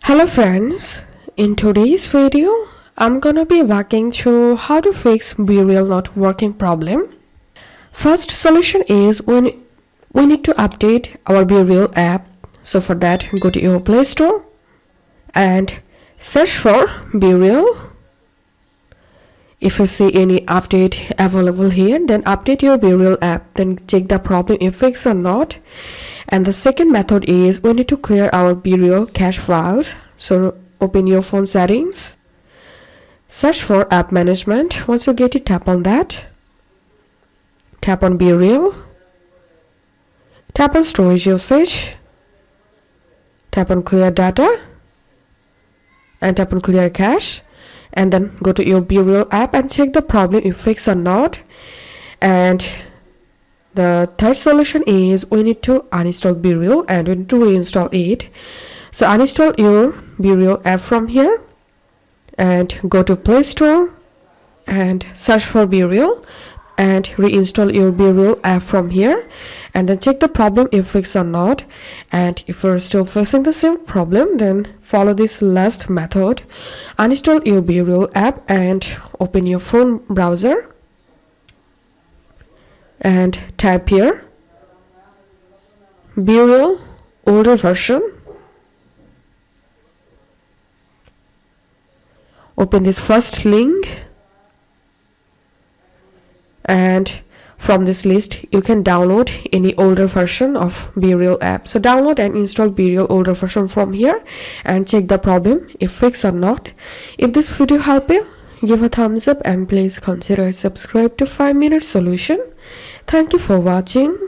Hello friends, in today's video, I'm gonna be walking through how to fix BeReal Not Working problem. First solution is we need to update our BeReal app. So for that, go to your Play Store and search for BeReal. If you see any update available here, then update your BeReal app, then check the problem if fixed or not. And the second method is we need to clear our BeReal cache files. So open your phone settings, search for app management. Once you get it, tap on that, tap on BeReal, tap on storage usage, tap on clear data, and tap on clear cache, and then go to your BeReal app and check the problem if fixed or not. And the third solution is we need to uninstall BeReal and we need to reinstall it. So uninstall your BeReal app from here and go to Play Store and search for BeReal and reinstall your BeReal app from here, and then check the problem if fixed or not. And if you're still facing the same problem, then follow this last method. Uninstall your BeReal app and open your phone browser and type here BeReal older version. Open this first link, and from this list you can download any older version of BeReal app. So download and install BeReal older version from here and check the problem if fixed or not. If this video helped you, give a thumbs up and please consider subscribe to 5-minute solution. Thank you for watching.